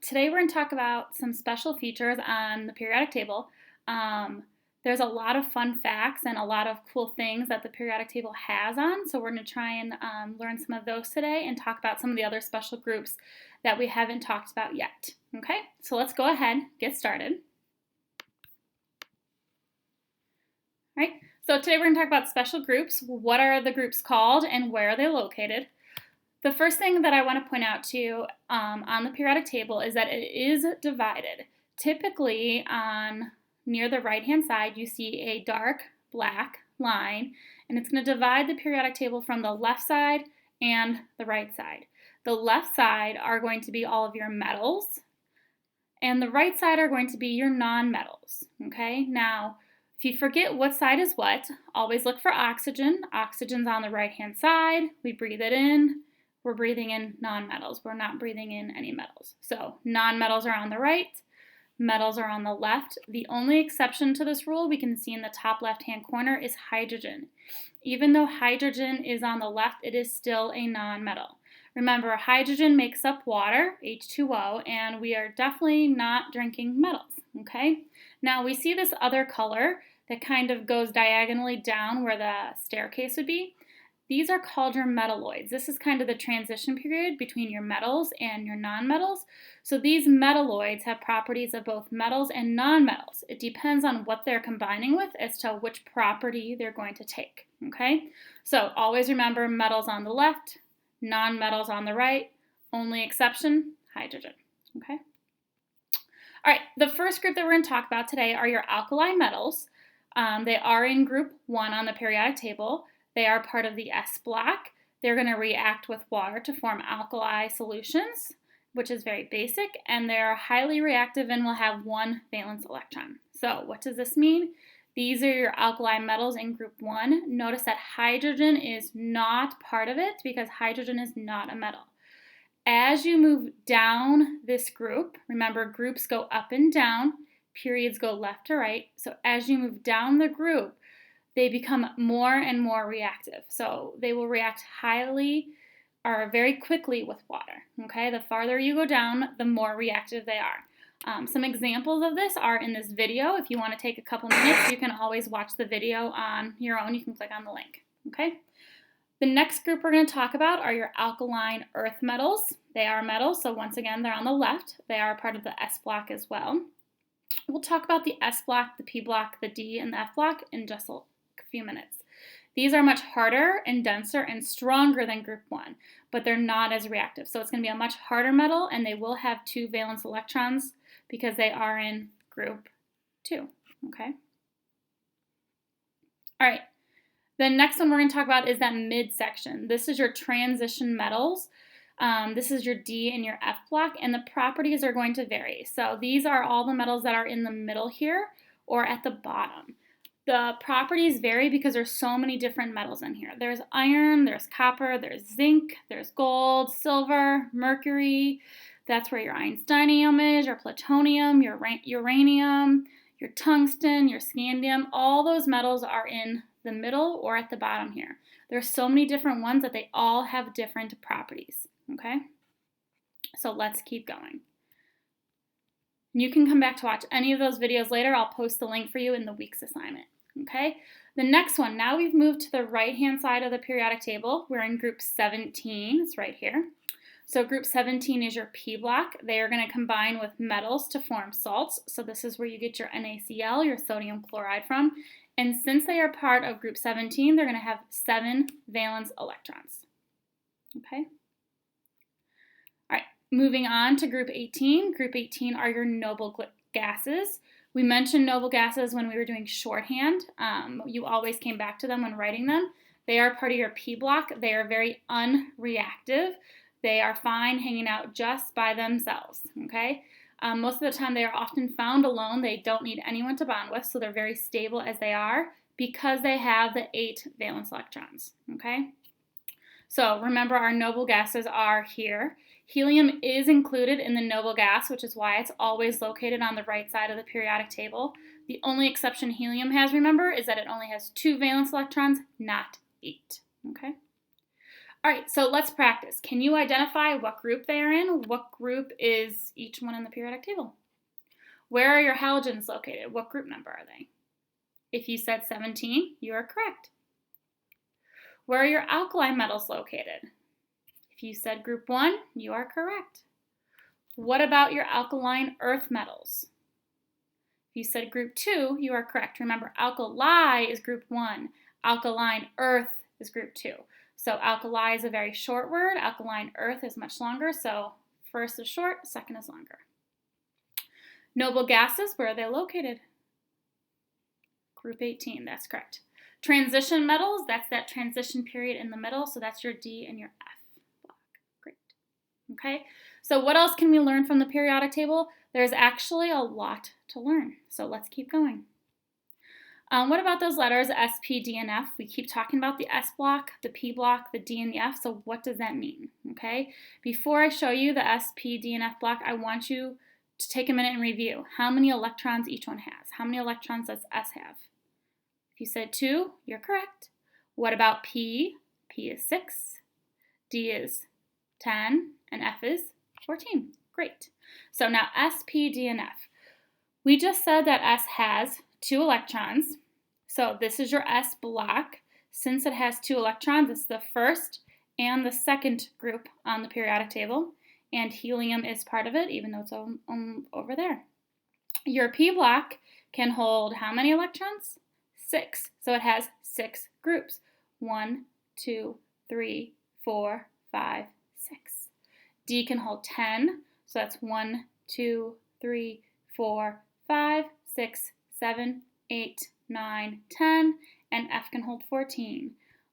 Today we're going to talk about some special features on the periodic table. There's a lot of fun facts and a lot of cool things that the periodic table has on, so we're going to try and learn some of those today and talk about some of the other special groups that we haven't talked about yet. Okay, so let's go ahead, get started. All right, so today we're going to talk about special groups. What are the groups called and where are they located? The first thing that I want to point out to you on the periodic table is that it is divided. Typically, near the right-hand side, you see a dark black line, and it's going to divide the periodic table from the left side and the right side. The left side are going to be all of your metals, and the right side are going to be your non-metals. Okay, now, if you forget what side is what, always look for oxygen. Oxygen's on the right-hand side. We breathe it in. We're breathing in non-metals. We're not breathing in any metals. So non-metals are on the right, metals are on the left. The only exception to this rule we can see in the top left-hand corner is hydrogen. Even though hydrogen is on the left, it is still a non-metal. Remember, hydrogen makes up water, H2O, and we are definitely not drinking metals, okay? Now we see this other color that kind of goes diagonally down where the staircase would be. These are called your metalloids. This is kind of the transition period between your metals and your nonmetals. So these metalloids have properties of both metals and nonmetals. It depends on what they're combining with as to which property they're going to take, okay? So always remember metals on the left, nonmetals on the right, only exception, hydrogen, okay? All right, the first group that we're going to talk about today are your alkali metals. They are in group 1 on the periodic table. They are part of the S block. They're going to react with water to form alkali solutions, which is very basic, and they're highly reactive and will have 1 valence electron. So what does this mean? These are your alkali metals in group 1. Notice that hydrogen is not part of it because hydrogen is not a metal. As you move down this group, remember groups go up and down, periods go left to right. So as you move down the group, they become more and more reactive. So they will react highly or very quickly with water. Okay, the farther you go down, the more reactive they are. Some examples of this are in this video. If you want to take a couple minutes, you can always watch the video on your own. You can click on the link. Okay. The next group we're going to talk about are your alkaline earth metals. They are metals, so once again, they're on the left. They are part of the S block as well. We'll talk about the S block, the P block, the D, and the F block in just a few minutes. These are much harder and denser and stronger than group 1, but they're not as reactive. So it's going to be a much harder metal, and they will have 2 valence electrons because they are in group 2. Okay. All right. The next one we're going to talk about is that midsection. This is your transition metals. This is your D and your F block, and the properties are going to vary. So these are all the metals that are in the middle here or at the bottom. The properties vary because there's so many different metals in here. There's iron, there's copper, there's zinc, there's gold, silver, mercury. That's where your einsteinium is, your plutonium, your uranium, your tungsten, your scandium. All those metals are in the middle or at the bottom here. There's so many different ones that they all have different properties, okay? So let's keep going. You can come back to watch any of those videos later. I'll post the link for you in the week's assignment, okay? The next one, now we've moved to the right-hand side of the periodic table. We're in group 17, it's right here. So group 17 is your P block. They are going to combine with metals to form salts. So this is where you get your NaCl, your sodium chloride from. And since they are part of group 17, they're going to have 7 valence electrons, okay? All right, moving on to group 18. Group 18 are your noble gases. We mentioned noble gases when we were doing shorthand. You always came back to them when writing them. They are part of your P block. They are very unreactive. They are fine hanging out just by themselves, okay? Most of the time they are often found alone. They don't need anyone to bond with, so they're very stable as they are because they have the 8 valence electrons, okay? So remember our noble gases are here. Helium is included in the noble gas, which is why it's always located on the right side of the periodic table. The only exception helium has, remember, is that it only has 2 valence electrons, not 8, okay? All right, so let's practice. Can you identify what group they are in? What group is each one in the periodic table? Where are your halogens located? What group number are they? If you said 17, you are correct. Where are your alkali metals located? If you said group 1, you are correct. What about your alkaline earth metals? If you said group 2, you are correct. Remember, alkali is group 1. Alkaline earth is group 2. So alkali is a very short word. Alkaline earth is much longer. So first is short, second is longer. Noble gases, where are they located? Group 18, that's correct. Transition metals, that's that transition period in the middle. So that's your D and your F block. Great. Okay, so what else can we learn from the periodic table? There's actually a lot to learn. So let's keep going. What about those letters S, P, D, and F? We keep talking about the S block, the P block, the D, and the F. So what does that mean? Okay, before I show you the S, P, D, and F block, I want you to take a minute and review how many electrons each one has. How many electrons does S have? If you said 2, you're correct. What about P? P is 6, D is 10, and F is 14. Great. So now S, P, D, and F. We just said that S has 2 electrons. So this is your S block. Since it has 2 electrons, it's the first and the second group on the periodic table. And helium is part of it, even though it's over there. Your P block can hold how many electrons? 6. So it has 6 groups. 1, 2, 3, 4, 5, 6. D can hold 10. So that's 1, 2, 3, 4, 5, 6, 7, 8, 9, 10. And F can hold 14.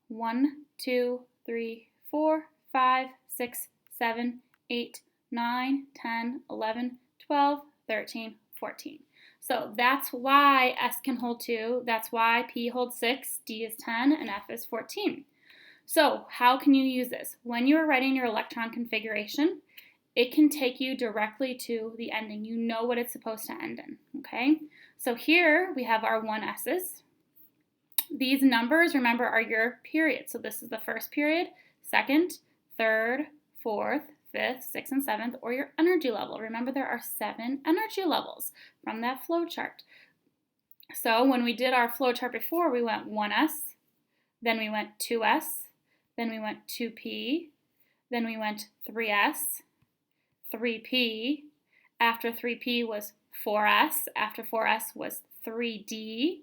1, 2, 3, 4, 5, 6, 7, 8, 9, 10, 11, 12, 13, 14. So that's why S can hold 2. That's why P holds 6, D is 10, and F is 14. So how can you use this? When you're writing your electron configuration, it can take you directly to the ending. You know what it's supposed to end in, okay? So here we have our 1S's. These numbers, remember, are your periods. So this is the first period, second, third, fourth, fifth, sixth, and seventh, or your energy level. Remember, there are 7 energy levels from that flow chart. So when we did our flow chart before, we went 1S, then we went 2S, then we went 2P, then we went 3S, 3P, after 3P was 4S, after 4S was 3D,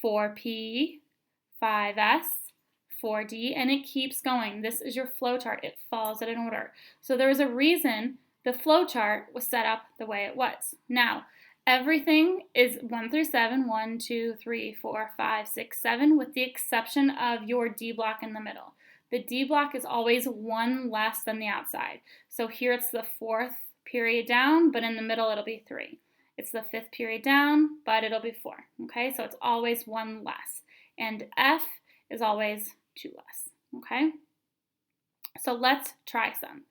4P, 5S, 4D, and it keeps going. This is your flow chart. It follows it in order. So there was a reason the flow chart was set up the way it was. Now, everything is 1 through 7, 1, 2, 3, 4, 5, 6, 7, with the exception of your D block in the middle. The D block is always 1 less than the outside. So here it's the 4th period down, but in the middle it'll be 3. It's the 5th period down, but it'll be 4. Okay, so it's always 1 less. And F is always 2 less. Okay, so let's try some.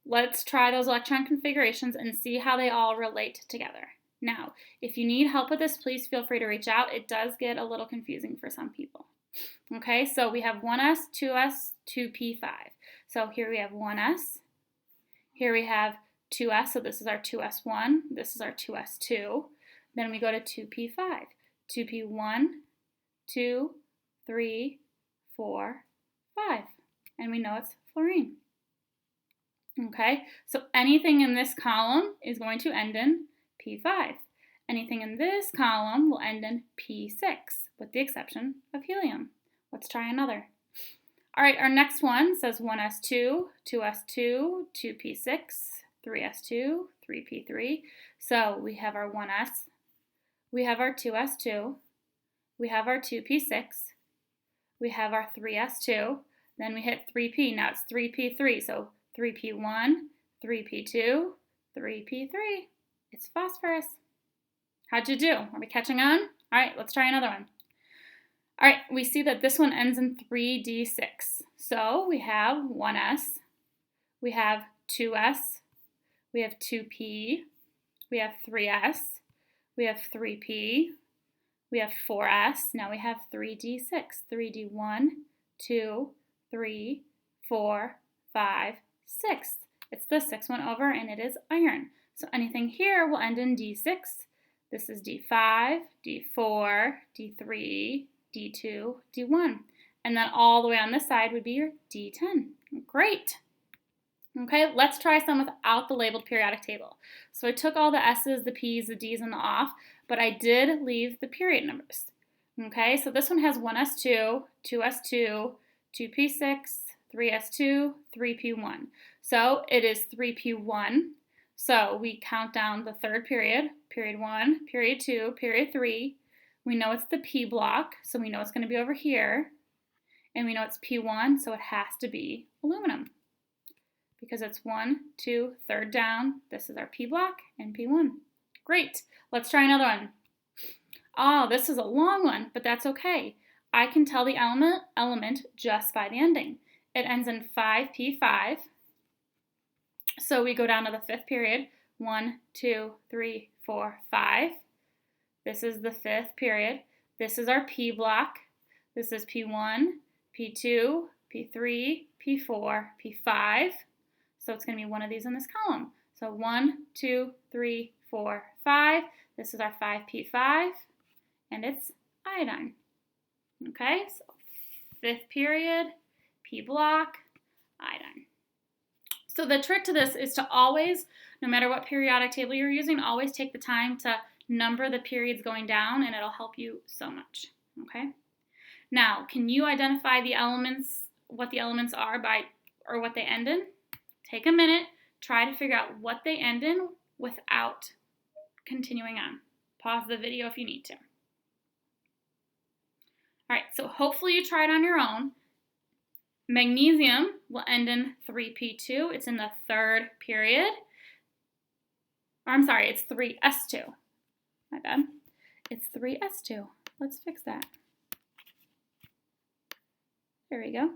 Let's try those electron configurations and see how they all relate together. Now, if you need help with this, please feel free to reach out. It does get a little confusing for some people. Okay, so we have 1S, 2S, 2P5. So here we have 1S. Here we have 2S, so this is our 2S1. This is our 2S2. Then we go to 2P5. 2P1, 2, 3, 4, 5. And we know it's fluorine. Okay, so anything in this column is going to end in P5. Anything in this column will end in P6, with the exception of helium. Let's try another. All right, our next one says 1S2, 2S2, 2P6, 3S2, 3P3. So we have our 1S, we have our 2S2, we have our 2P6, we have our 3S2, then we hit 3P. Now it's 3P3, so 3P1, 3P2, 3P3. It's phosphorus. How'd you do? Are we catching on? All right, let's try another one. All right, we see that this one ends in 3D6. So we have 1S, we have 2S, we have 2P, we have 3S, we have 3P, we have 4S, now we have 3D6, 3D1, 2, 3, 4, 5, 6. It's the 6th one over, and it is iron. So anything here will end in D6. This is D5, D4, D3, D2, D1. And then all the way on this side would be your D10. Great. Okay, let's try some without the labeled periodic table. So I took all the S's, the P's, the D's, and the off, but I did leave the period numbers. Okay, so this one has 1s2, 2s2, 2p6, 3s2, 3p1. So it is 3p1. So we count down the third period, period 1, period 2, period 3. We know it's the P block, so we know it's going to be over here. And we know it's P1, so it has to be aluminum. Because it's 1, 2, third down. This is our P block and P1. Great. Let's try another one. Oh, this is a long one, but that's okay. I can tell the element just by the ending. It ends in 5p5. So we go down to the fifth period. 1, 2, 3, 4, 5. This is the fifth period. This is our P block. This is P1, P2, P3, P4, P5. So it's going to be one of these in this column. So 1, 2, 3, 4, 5. This is our 5p5, and it's iodine. Okay, so fifth period, P block, iodine. So the trick to this is to always, no matter what periodic table you're using, always take the time to number the periods going down, and it'll help you so much. Okay. Now, can you identify the elements, what the elements are by, or what they end in? Take a minute, try to figure out what they end in without continuing on. Pause the video if you need to. All right, so hopefully you try it on your own. Magnesium will end in 3p2. It's in the third period. Or I'm sorry, it's 3s2. My bad. It's 3s2. Let's fix that. There we go.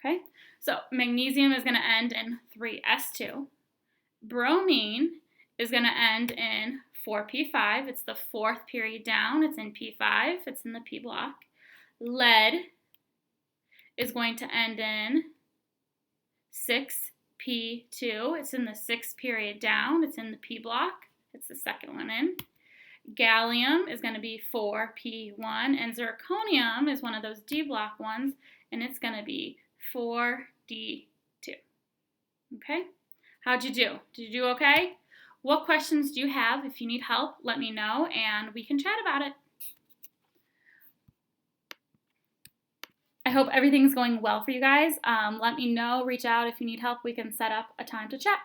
Okay, so magnesium is going to end in 3s2. Bromine is going to end in 4p5. It's the fourth period down. It's in p5. It's in the P block. Lead is going to end in 6p2. It's in the sixth period down. It's in the P block. It's the second one in. Gallium is going to be 4p1, and zirconium is one of those D block ones, and it's going to be 4d2. Okay? How'd you do? Did you do okay? What questions do you have? If you need help, let me know, and we can chat about it. I hope everything's going well for you guys. Let me know, reach out if you need help. We can set up a time to chat.